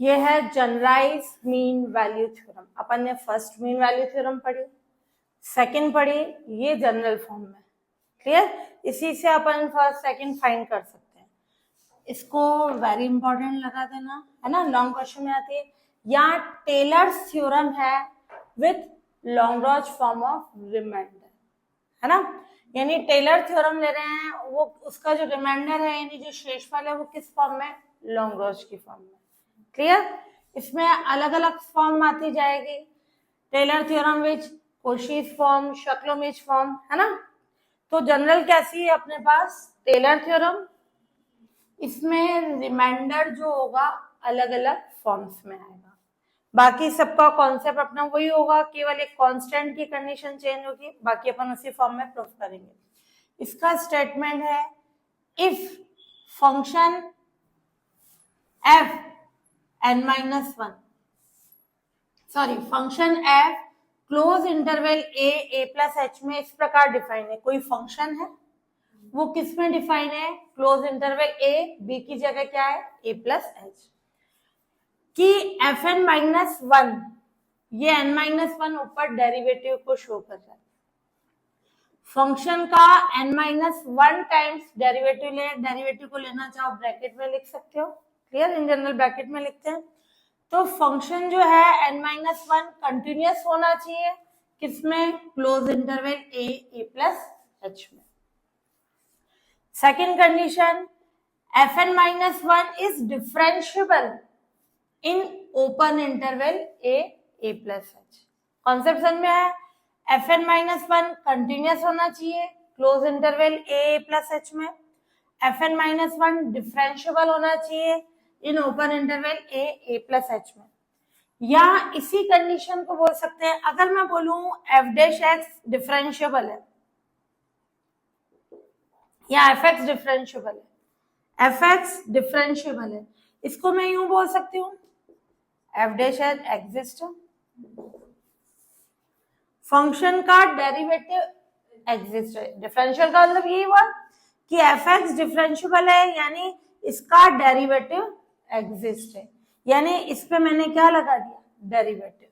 ये है generalise mean value theorem. अपन ने फर्स्ट मीन वैल्यू थ्योरम पढ़ी, सेकंड पढ़ी, ये जनरल फॉर्म में। क्लियर? इसी से अपन फर्स्ट सेकंड फाइंड कर सकते हैं। इसको वेरी इंपॉर्टेंट लगा देना, है ना, लॉन्ग क्वेश्चन में आती है। यहाँ टेलर्स थ्योरम है विथ लॉन्ग्रॉज फॉर्म ऑफ रिमाइंडर, है ना, यानी टेलर थ्योरम ले रहे हैं, वो उसका जो रिमाइंडर है यानी जो शेषफल है वो किस फॉर्म में, लॉन्ग्रॉज की फॉर्म में। क्लियर? इसमें अलग अलग फॉर्म आती जाएगी, टेलर थ्योरम विच कोशीज फॉर्म, शक्लोमिच फॉर्म, है ना। तो जनरल कैसी है अपने पास, टेलर थ्योरम, इसमें रिमाइंडर जो होगा अलग अलग फॉर्म्स में आएगा। बाकी सबका कॉन्सेप्ट अपना वही होगा, केवल एक कांस्टेंट की कंडीशन चेंज होगी, बाकी अपन उसी फॉर्म में प्रूफ करेंगे। इसका स्टेटमेंट है if function f n-1 sorry function f close interval a plus h में इस प्रकार डिफाइन है। कोई फंक्शन है वो किस में डिफाइन है, क्लोज इंटरवल a, b की जगह क्या है a प्लस h, कि fn-1 ये n-1 ऊपर डेरिवेटिव को शो कर रहा है। फंक्शन का n-1 टाइम्स डेरिवेटिव ले, डेरिवेटिव को लेना चाहो ब्रैकेट में लिख सकते हो। क्लियर? इन जनरल ब्रैकेट में लिखते हैं। तो फंक्शन जो है n-1 कंटिन्यूअस होना चाहिए, किसमें, close interval a plus h में। Second condition, fn-1 is differentiable in open interval a plus h। Concept समझ में है? fn-1 कंटिन्यूअस होना चाहिए close interval a plus h में, fn-1 डिफरेंशिएबल होना चाहिए in open interval a plus h में। या इसी कंडीशन को बोल सकते हैं, अगर मैं बोलूं f' डिफरेंशिएबल है या fx डिफरेंशिएबल है, fx डिफरेंशिएबल है, इसको मैं यूं बोल सकती हूँ f' एग्जिस्ट, फंक्शन का डेरिवेटिव एग्जिस्ट है। डिफरेंशियल का मतलब यही हुआ कि fx डिफरेंशिएबल है, यानी इसका डेरिवेटिव एग्जिस्ट है, यानी इस पे मैंने क्या लगा दिया, डेरिवेटिव।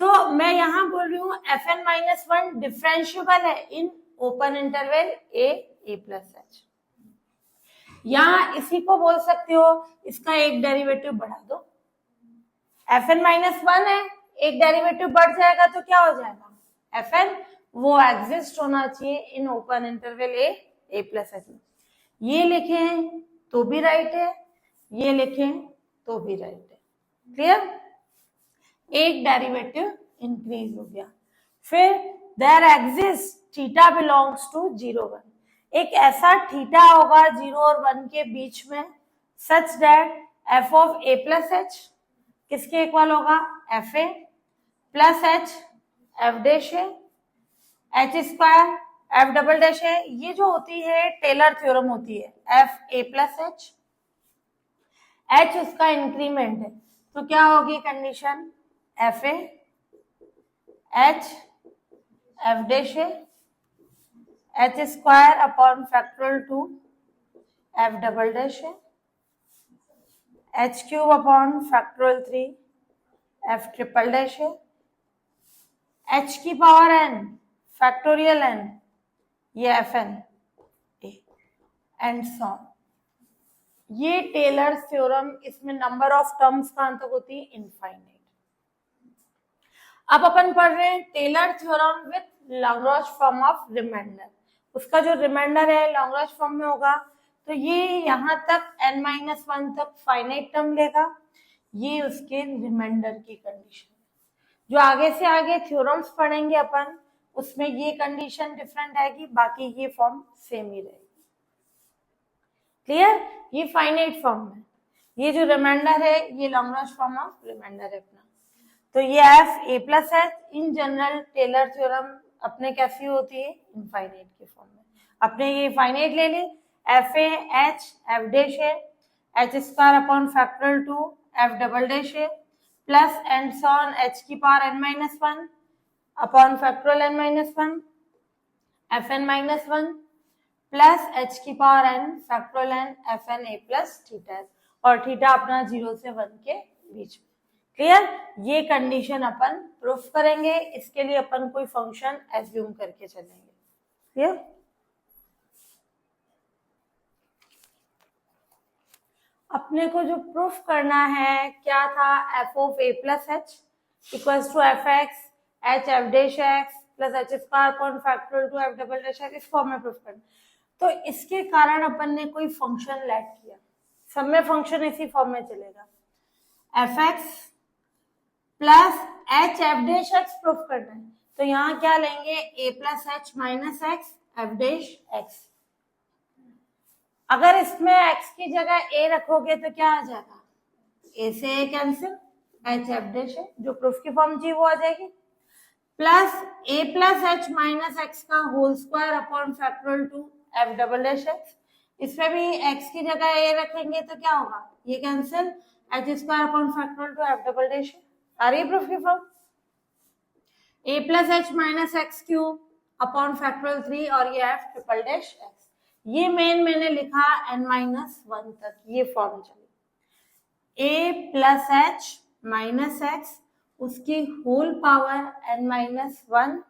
तो मैं यहां बोल रही हूँ fn-1 डिफरेंशिएबल है in open interval a plus h। यहां इसी को बोल सकते हो, इसका एक डेरिवेटिव बढ़ा दो, fn-1 है, एक डेरिवेटिव बढ़ जाएगा तो क्या हो जाएगा, fn, वो एग्जिस्ट होना चाहिए in open interval a plus h में। ये लिखें तो भी राइट है, ये लिखें तो भी राइट है। क्लियर? एक डेरिवेटिव इंक्रीज हो गया। फिर there exist theta belongs to 0 1, एक ऐसा थीटा होगा 0 और 1 के बीच में, such that f of a plus h किसके इक्वल होगा, fa plus h f dash है, h square f double dash है, ये जो होती है टेलर थ्योरम होती है, f a plus h, h उसका इंक्रीमेंट है, तो क्या होगी condition, fa h f dash है, h square upon factorial 2 f double dash है, h cube upon factorial 3 f triple dash है, h की पावर n फैक्टोरियल n ये fn एंड सो ऑन। ये टेलर थ्योरम, इसमें नंबर ऑफ टर्म्स कहां तक होती है, इनफाइनाइट। अब अपन पढ़ रहे हैं Taylor theorem with Lagrange form of remainder. उसका जो रिमाइंडर है लैग्रांज फॉर्म में होगा, तो ये यहां तक n-1 तक फाइनाइट टर्म लेगा, ये उसके रिमाइंडर की कंडीशन। जो आगे से आगे थ्योरम्स पढ़ेंगे अपन, उसमें ये कंडीशन डिफरेंट आएगी, बाकी ये फॉर्म सेम ही रहेगी। क्लियर? ये फाइनाइट फॉर्म में, ये जो रिमाइंडर है ये लैग्रांज फॉर्म ऑफ रिमाइंडर है अपना। तो ये f a plus h in general Taylor theorem अपने कैसी होती है, इनफाइनाइट के फॉर्म में। अपने ये फाइनाइट ले ली, fa h f डैश है, h square upon factorial 2 f double dash है, plus and so on h की power n-1 upon factorial n-1 fn-1 plus h की power n factorial n fn a plus theta. और theta अपना 0 से 1 के बीच में। Clear? ये कंडीशन अपन proof करेंगे, इसके लिए अपन कोई फंक्शन एज्यूम करके चलेंगे। क्लियर? अपने को जो प्रूफ करना है क्या था, f of a plus h equals to f x h f dash x plus h square upon factorial two f double dash x, इस फॉर्म में प्रूफ करना। तो इसके कारण अपन ने कोई फंक्शन लेट किया, सब में फंक्शन इसी फॉर्म में चलेगा, f x plus h f dash x proof करना है। तो यहाँ क्या लेंगे, a plus h minus x f dash x. अगर इसमें x की जगह a रखोगे तो क्या आ जाएगा, a से a cancel, h f dash है जो प्रूफ की फॉर्म थी वो आ जाएगी, plus a plus h minus x का whole square upon factorial two f double dash x. इसमें भी x की जगह a रखेंगे तो क्या होगा, ये cancel, h square upon factorial two f double dash है। आ रही है प्रूफ की form, a plus h minus x cube upon factorial 3 और ये f ट्रिपल डैश एक्स। ये मैंने लिखा n-1 तक, ये फॉर्म चली a plus h minus x उसकी whole power n-1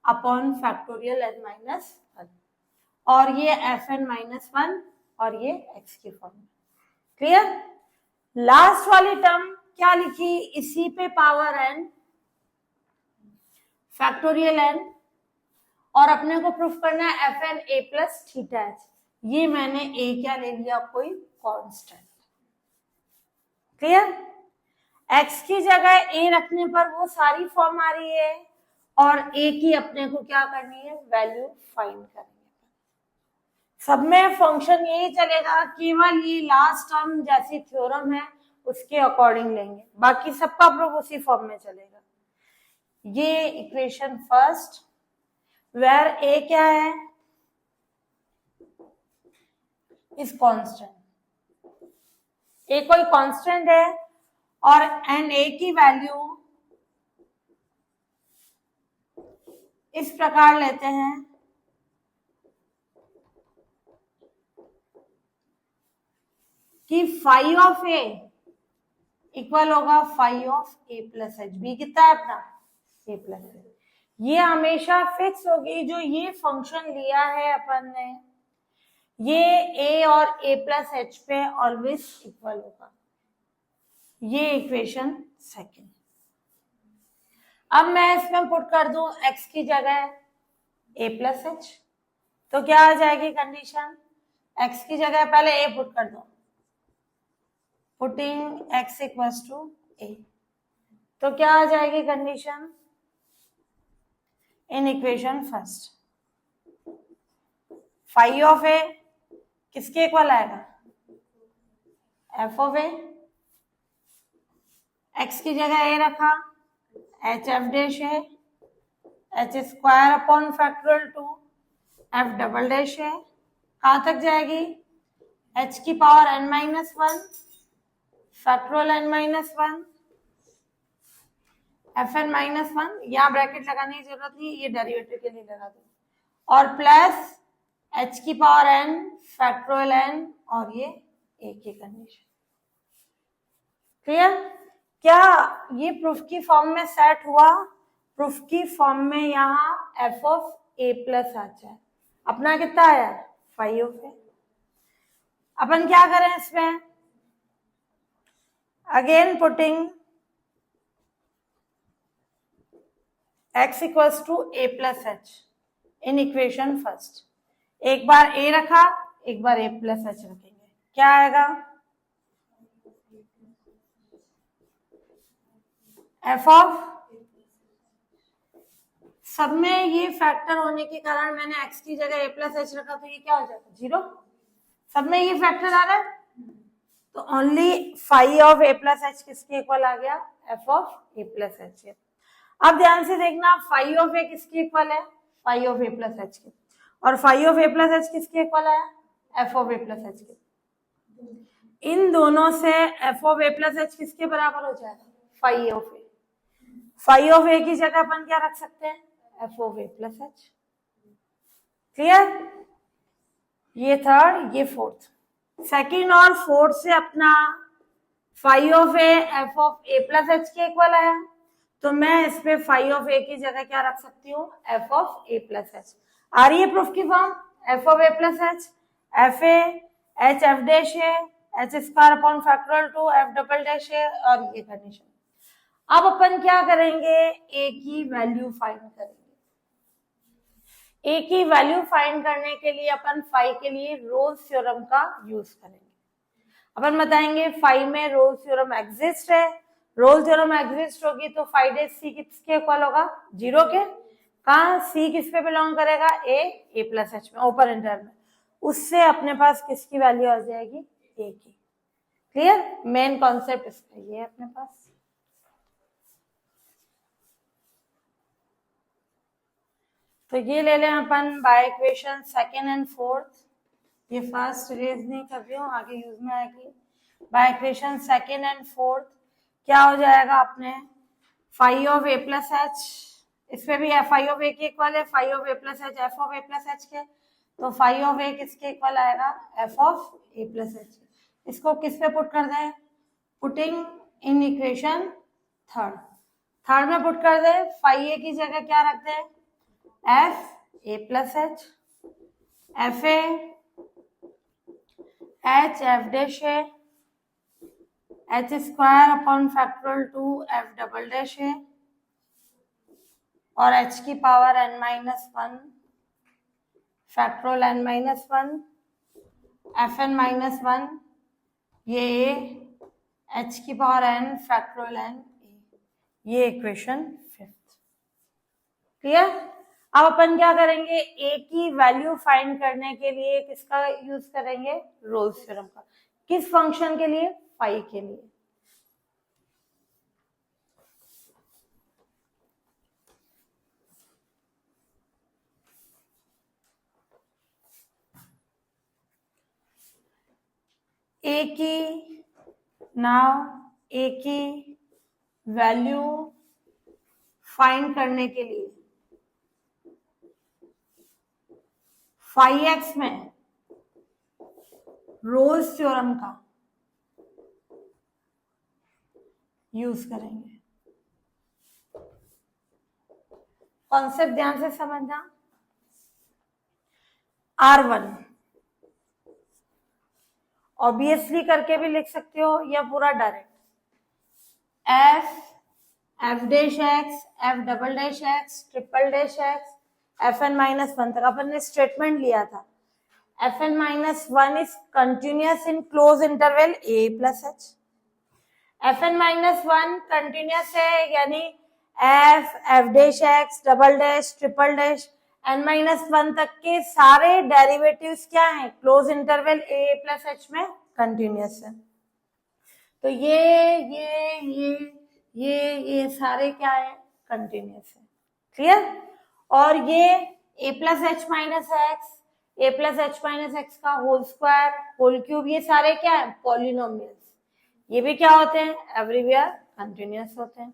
upon factorial n-1 और ये fn-1 और ये x की फॉर्म। क्लियर? लास्ट वाली टर्म क्या लिखी, इसी पे पावर n फैक्टोरियल n और अपने को प्रूफ करना है f N A plus theta H. ये मैंने ए क्या ले लिया, कोई कांस्टेंट। क्लियर? एक्स की जगह ए रखने पर वो सारी फॉर्म आ रही है और ए की अपने को क्या करनी है, वैल्यू फाइंड करनी है। सब में फंक्शन यही चलेगा, केवल ये लास्ट टर्म जैसी थ्योरम है उसके अकॉर्डिंग लेंगे, बाकी सबका प्रूफ उसी फॉर्म में चलेगा। ये इक्वेशन फर्स्ट where a क्या है, इज कांस्टेंट, a कोई कांस्टेंट है और एंड a की वैल्यू इस प्रकार लेते हैं कि फाई ऑफ a इक्वल होगा phi of a plus h. B कितना है अपना, a प्लस एच। ये हमेशा फिक्स होगी, जो ये फंक्शन लिया है अपन ने, ये a और a प्लस एच पे ऑलवेज इक्वल होगा। ये इक्वेशन सेकंड। अब मैं इसमें पुट कर दूं x की जगह a प्लस एच, तो क्या आ जाएगी कंडीशन, x की जगह पहले a पुट कर दो, putting x equals to a, तो क्या आ जाएगी condition in equation first, phi of a किसके इक्वल आएगा, एफ ऑफ ए, एक्स की जगह ए रखा, एच एफ डैश है, h square upon factorial two f double dash है, कहां तक जाएगी, एच की power n-1 factorial n-1 fn-1, यहाँ ब्रैकेट लगाने की जरूरत नहीं, ये डेरिवेटिव के लिए लगा दो, और प्लस h की पावर n फैक्टोरियल n और ये a की कंडीशन। क्लियर? क्या ये प्रूफ की फॉर्म में सेट हुआ, प्रूफ की फॉर्म में यहाँ f ऑफ a प्लस आ जाए, अपना कितना आया, फाई ऑफ a। अपन क्या करें इसमें, again putting x equals to a plus h in equation first, एक बार a रखा एक बार a प्लस एच रखेंगे, क्या आएगा, f ऑफ, सब में ये फैक्टर होने के कारण मैंने x की जगह a प्लस एच रखा, तो ये क्या हो जाएगा, 0। सब में ये फैक्टर आ रहा है, तो only phi of a plus h किसके इक्वल आ गया, f of a plus h. अब ध्यान से देखना, फाई ऑफ ए किसके इक्वल है, phi of a plus h के, और phi of a plus h किसके इक्वल है, f of a plus h के। इन दोनों से f of a plus h किसके बराबर हो जाएगा, phi of a. Phi of a की जगह अपन क्या रख सकते हैं, f of a plus h. Clear? ये थर्ड, ये फोर्थ। सेकंड और फोर्थ से अपना phi of a f of a plus h के इक्वल आया, तो मैं इस पे फाइव ऑफ ए की जगह क्या रख सकती हूँ, f of a plus h. आ रही है प्रूफ की form, f of a plus h, f a h f dash है, h square upon factorial 2 f double dash है, और ये कंडीशन। अब अपन क्या करेंगे, ए की वैल्यू फाइंड करेंगे। ए की वैल्यू फाइंड करने के लिए अपन फाइव के लिए रोल्स थ्योरम का यूज करेंगे। अपन बताएंगे फाइव में रोल्स थ्योरम एग्जिस्ट है, रोल्स थ्योरम एग्जिस्ट होगी तो फाइव डेज सी किसके इक्वल होगा, जीरो के। कहा सी किस पे बिलोंग करेगा, ए प्लस एच में, ओपन इंटरवल में। उससे अपने पास किसकी वैल्यू आ जाएगी, ए की। क्लियर, मेन कॉन्सेप्ट इसका ये है अपने पास। तो ये ले लें अपन by equation second and fourth, ये फर्स्ट इरेज नहीं कर रही हूँ, आगे यूज में आएगी। By equation second and fourth क्या हो जाएगा अपने, phi of a plus h, इसमें भी फाइव ऑफ ए के इक्वल है, phi of a plus h f of a plus h के, तो फाइव ऑफ ए किसके इक्वल आएगा, f of a plus h. इसको किस पे पुट कर दें, पुटिंग इन इक्वेशन थर्ड में पुट कर दे। फाइव ए की जगह क्या रखते हैं, f a plus h, f a h f dash है, h square upon factorial 2 f double dash है, और एच की power n minus 1 factorial n minus 1 f n minus 1, ये एच की पावर n फैक्टोरियल n, ये equation fifth. Clear. अब अपन क्या करेंगे, ए की वैल्यू फाइंड करने के लिए किसका यूज करेंगे, रोल्स थ्योरम का। किस फंक्शन के लिए, फाइव के लिए। ए की वैल्यू फाइंड करने के लिए 5x में रोल्स थ्योरम का यूज करेंगे। कॉन्सेप्ट ध्यान से समझना। R1 ऑब्वियसली करके भी लिख सकते हो या पूरा direct, f dash x, f double dash x, triple dash x, f n minus 1 तक अपन ने स्टेटमेंट लिया था। F n minus 1 is continuous in close interval a plus h. F n minus 1 continuous है, यानी f dash x, double dash, triple dash, n minus 1 तक के सारे डेरिवेटिव्स क्या हैं, close interval a plus h में कंटिन्यूअस है। तो ये सारे क्या है, कंटिन्यूअस है। क्लियर। और ये a plus h minus x, a plus h minus x का होल स्क्वायर, होल क्यूब, ये सारे क्या है, पॉलिनोमियल्स। ये भी क्या होते हैं, एवरीवेयर कंटिन्यूअस होते हैं।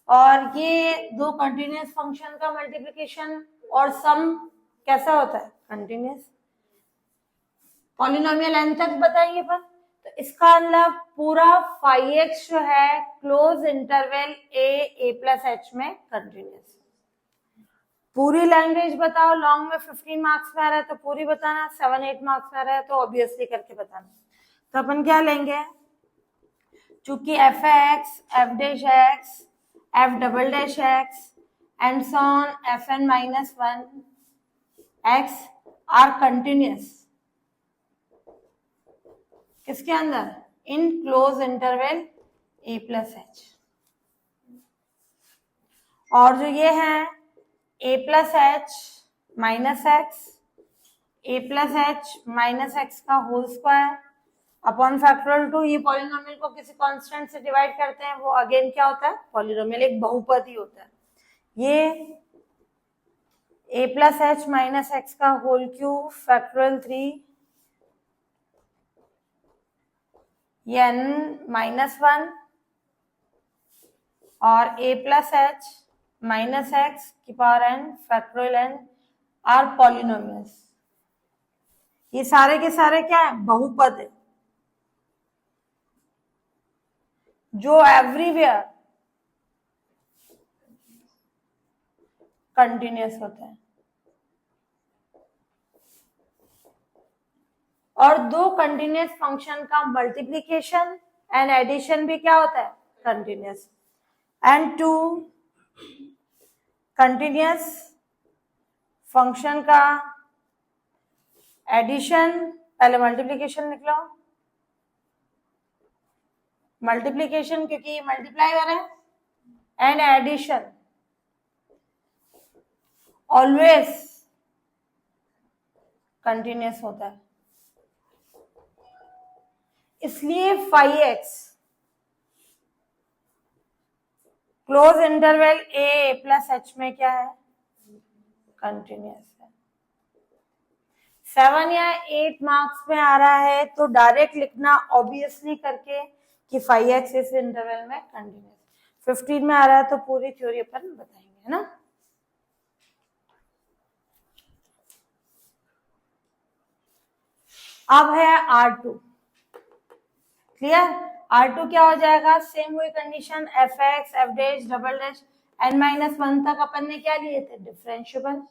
और ये दो कंटिन्यूअस फंक्शन का मल्टीप्लिकेशन और सम कैसा होता है, कंटिन्यूअस। पॉलिनोमियल n तक बताएंगे पर, तो इसका मतलब पूरा 5x जो है close interval a plus h में कंटिन्यूअस। पूरी लैंग्वेज बताओ, लॉन्ग में 15 मार्क्स में आ रहा है तो पूरी बताना, 7-8 मार्क्स में आ रहा है तो ऑब्वियसली करके बताना। तो अपन क्या लेंगे, चूंकि f x, f dash x, f double dash x and so on f n minus 1 x are continuous किसके अंदर, in close interval a plus h. और जो ये है a plus h minus x, a plus h minus x का whole square upon factorial 2, ये polynomial को किसी कांस्टेंट से डिवाइड करते हैं, वो अगेन क्या होता है, पॉलिनोमियल, एक बहुपद ही होता है। ये a plus h minus x का होल क्यूब फैक्टोरियल 3, ये n माइनस 1 और a plus h minus x की power n factorial n are polynomials. ये सारे के सारे क्या है, बहुपद है। जो एवरीवेयर कंटिन्यूअस होता है, और दो कंटिन्यूअस फंक्शन का मल्टीप्लीकेशन एंड एडिशन भी क्या होता है, continuous, and two continuous function का एडिशन, पहले मल्टीप्लीकेशन लिख लो, मल्टीप्लीकेशन क्योंकि मल्टीप्लाई हो रहा है, एंड एडिशन ऑलवेज कंटिन्यूअस होता है। इसलिए 5x close interval a plus h में क्या है, कंटिन्यूअस है। 7 या 8 मार्क्स में आ रहा है तो डायरेक्ट लिखना ऑब्वियसली करके कि 5x इस इंटरवल में कंटिन्यूअस। 15 में आ रहा है तो पूरी थ्योरी अपन बताएंगे, है ना। अब है R2, क्लियर। R2 क्या हो जाएगा, सेम वही condition, fx f dash double dash n-1 तक अपन ने क्या लिए थे, differentiable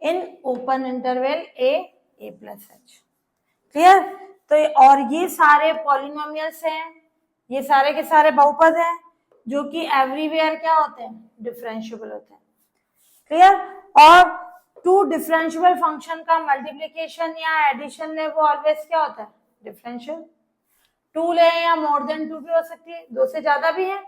in open interval a plus h, clear. तो और ये सारे पॉलिनोमियल्स हैं, ये सारे के सारे बहुपद हैं जो कि एवरीवेयर क्या होते हैं, डिफरेंशिएबल होते हैं, क्लियर। और टू डिफरेंशिएबल फंक्शन का मल्टीप्लीकेशन या एडिशन ले वो ऑलवेज क्या होता है, डिफरेंशियल। 2 ले या मोर देन 2 भी हो सकती है, 2 से ज्यादा भी है,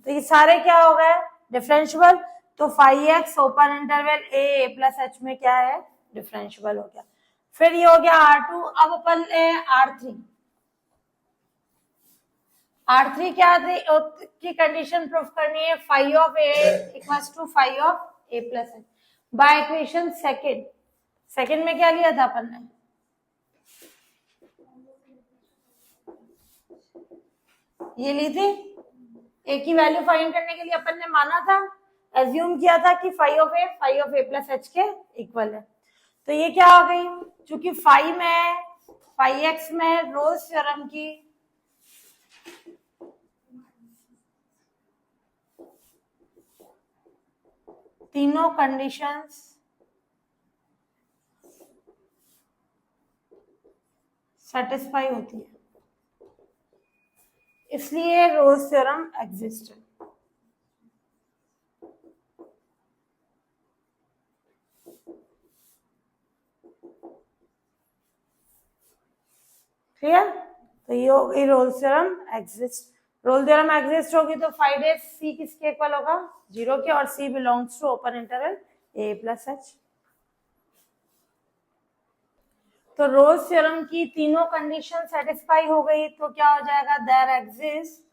तो ये सारे क्या हो गए, डिफरेंशिएबल। तो 5x open interval a plus h में क्या है, डिफरेंशिएबल हो गया। फिर ये हो गया R2। अब अपन ले R3। R3 क्या की कंडीशन प्रूफ करनी है, phi of a equals to phi of a plus h by equation second में क्या लिया था अपन ने, ये ली थी, a की वैल्यू फाइंड करने के लिए अपन ने माना था, एज्यूम किया था कि phi of a plus h के इक्वल है। तो ये क्या हो गई, चूंकि फाई एक्स में रोल्स थ्योरम की तीनों कंडीशंस सेटिस्फाई होती है, इसलिए रोल्स थ्योरम एग्जिस्ट है। क्लियर। तो ये हो गई Rolle's theorem exist. Rolle's theorem exist होगी तो 5 डेज सी किसके इक्वल होगा, 0 के, और c belongs to open interval a plus h। तो रोल्स थ्योरम की तीनों कंडीशन सेटिस्फाई हो गई तो क्या हो जाएगा, there exist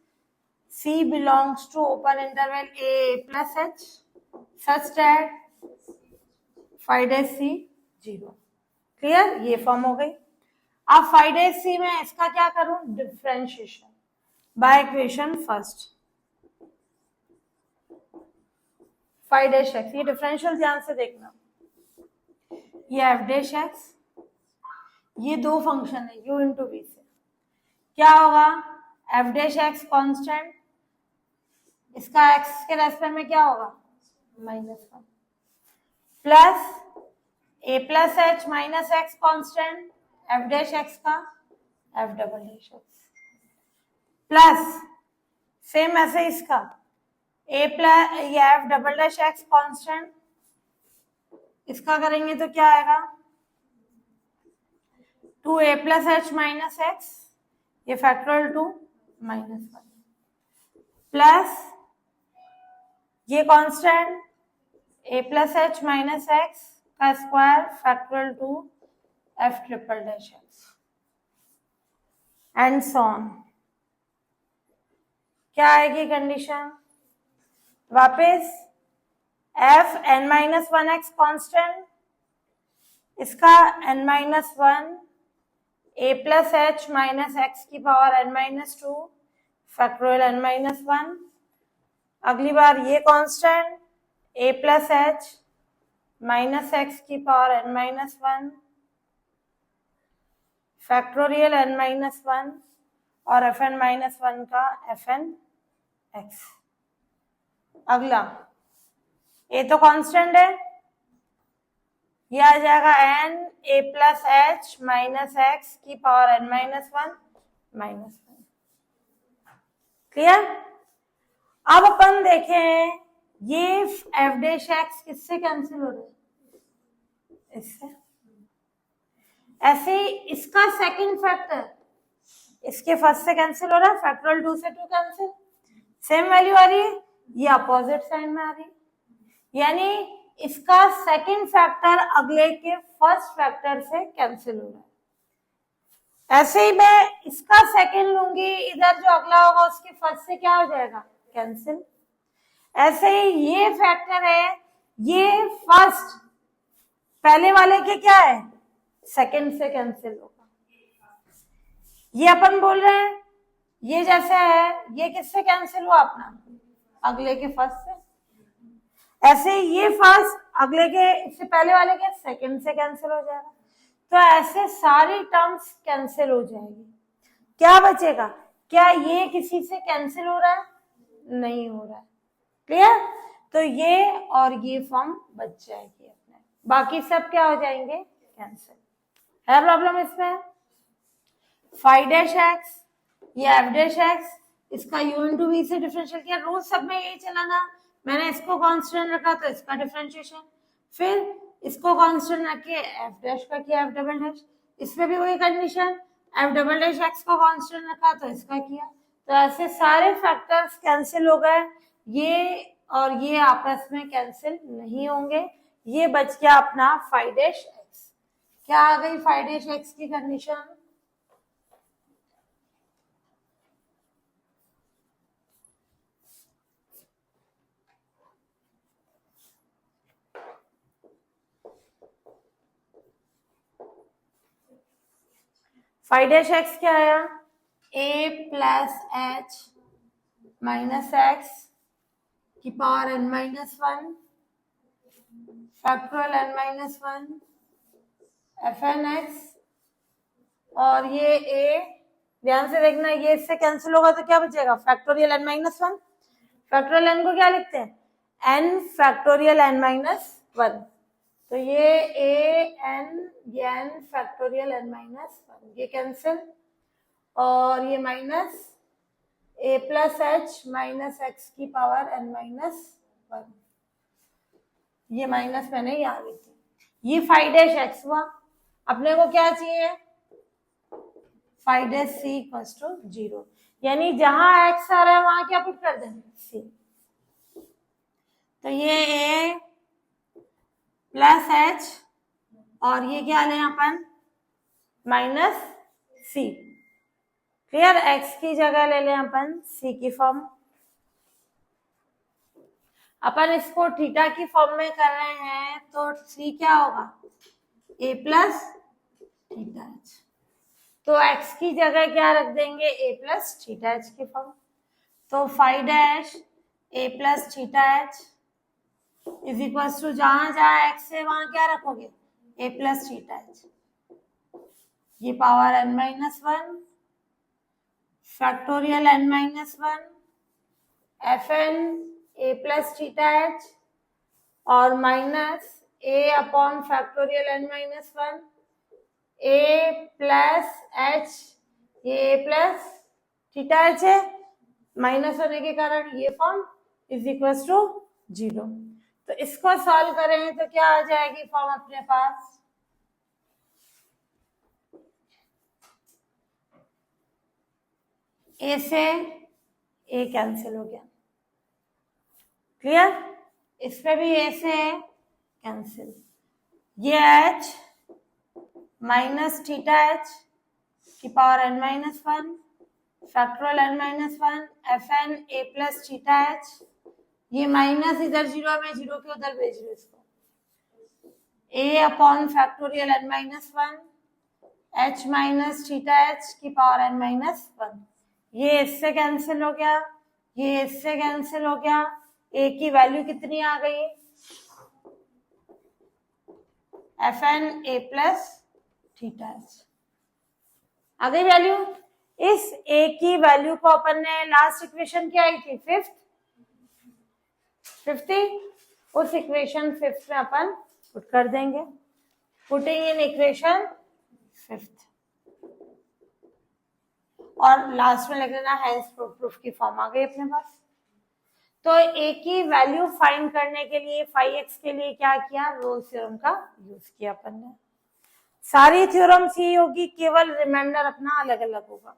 c belongs to open interval a plus h such that 5 dash c 0। Clear, ये फॉर्म हो गई। अब 5 डेज सी में इसका क्या करूं, differentiation by equation first. 5 dash x, ये डिफरेंशियल ध्यान से देखना, ये एफ डैश एक्स, ये दो फंक्शन है u इंटू वी से, क्या होगा, एफ डैश एक्स कॉन्स्टेंट, इसका एक्स के रेस्पेक्ट में क्या होगा, -1, plus a plus h minus x constant f dash x का f double dash x, plus same ऐसे इसका a प्लस या f double dash x constant, इसका करेंगे तो क्या आएगा, 2a plus h minus x, ये फैक्टोरियल 2 -1, प्लस ये constant a plus h minus x का square factorial 2 F triple dash x and so on. क्या आएगी कंडीशन, वापस f n-1x कांस्टेंट, इसका n-1 a plus h minus x की power n-2 factorial n-1, अगली बार ये constant a plus h minus x की power n-1 factorial n-1 और fn-1 का fn एक्स। अगला ए तो कांस्टेंट है, ये आ जाएगा एन ए प्लस एच माइनस एक्स की power N minus one minus one. Clear? अब अपन देखें ये एफ डैश एक्स किससे कैंसिल हो रहा है? इससे। ऐसे ही इसका सेकंड फैक्टर इसके फर्स्ट से कैंसिल हो रहा है, फैक्टोरियल 2 से 2 कैंसिल, सेम वैल्यू आ रही है, ये अपोजिट साइन में आ रही है, यानी इसका सेकंड फैक्टर अगले के फर्स्ट फैक्टर से कैंसिल हो रहा है। ऐसे ही मैं इसका सेकंड लूंगी, इधर जो अगला होगा उसके फर्स्ट से क्या हो जाएगा? कैंसिल। ऐसे ही ये फैक्टर है, ये फर्स्ट पहले वाले के क्या है? सेकंड से कैंसिल होगा। ये अपन बोल रहे हैं ये जैसे है, ये किससे कैंसिल हुआ? अपना अगले के फर्स्ट से। ऐसे ये फर्स्ट अगले के इससे पहले वाले के सेकंड से कैंसिल हो जाएगा। तो ऐसे सारी टर्म्स कैंसिल हो जाएगी। क्या बचेगा? क्या ये किसी से कैंसिल हो रहा है? नहीं हो रहा है। क्लियर? तो ये और ये फॉर्म बच जाएगी अपने, बाकी सब क्या हो जाएंगे? कैंसिल। है प्रॉब्लम इसमें? फाइव डैश एक्स या एफ डैश एक्स, इसका यू इंटू वी से डिफरेंशियल किया, रोज सब में यही चला ना, मैंने इसको कांस्टेंट रखा तो इसका डिफरेंशिएशन, फिर इसको कांस्टेंट रख के एफ डैश का किया, एफ डबल डैश, इसमें भी वही condition, F double dash x को कांस्टेंट रखा तो इसका किया। तो ऐसे सारे फैक्टर्स कैंसिल हो गए, ये और ये आपस में कैंसिल नहीं होंगे। ये बच गया अपना फाइव डैश एक्स। क्या आ गई फाइव डैश एक्स की कंडीशन? फाइव डैश एक्स क्या आया? A plus h minus x की power N minus one factorial N minus one F n x, और ये ए, ध्यान से देखना ये इससे कैंसिल होगा तो क्या बचेगा? Factorial N minus one. Factorial n को क्या लिखते हैं? N factorial N minus one. तो ये ए एन, ये n factorial N minus one, ये कैंसिल, और ये minus a plus h minus x की पावर एन माइनस वन, ये माइनस मैंने यहाँ लिखी। ये फाइव डैश एक्स हुआ। अपने को क्या चाहिए? Five dash c equals to 0, यानी जहां एक्स आ रहा है वहां क्या पुट कर दें? सी। तो ये ए प्लस एच और ये क्या लें अपन? माइनस सी। क्लियर? एक्स की जगह ले लें अपन सी की फॉर्म। अपन इसको थीटा की फॉर्म में कर रहे हैं तो सी क्या होगा? A plus theta H. तो एक्स की जगह क्या रख देंगे? ए प्लस थीटा एच की फॉर्म। तो five dash A plus theta H is equal to जहां जहां एक्स है वहां क्या रखोगे? ए प्लस थीटा एच, ये power N minus one factorial N minus one F N A plus theta H और minus A upon factorial N minus one A plus H, ये a plus theta H है, minus होने के कारण ये form is equal to 0। तो इसको solve करें तो क्या आ जाएगी फॉर्म अपने पास? ए से ए कैंसिल हो गया। क्लियर? इसमें भी ए से कैंसिल, ये एच माइनस थीटा एच की power N minus one factorial N minus one F N A plus theta H, ये माइनस इधर 0 में 0 के उधर भेज रहे इसको, a upon factorial N minus one h minus theta H की पावर एन माइनस वन, ये इससे कैंसिल हो गया, ये इससे कैंसिल हो गया। ए की वैल्यू कितनी आ गई? F N A plus theta h आ गई वैल्यू। इस a की वैल्यू को अपन ने लास्ट इक्वेशन क्या आई थी, फिफ्थ थी, उस इक्वेशन फिफ्थ में अपन पुट कर देंगे, पुटिंग इन इक्वेशन फिफ्थ, और लास्ट में लिख देना हेंस प्रूफ की फॉर्म आ गई अपने पास। तो a की वैल्यू फाइंड करने के लिए 5x के लिए क्या किया, रोल्स थ्योरम का यूज किया अपन ने। सारी थ्योरम्स ही होगी, केवल रिमाइंडर अपना अलग अलग होगा।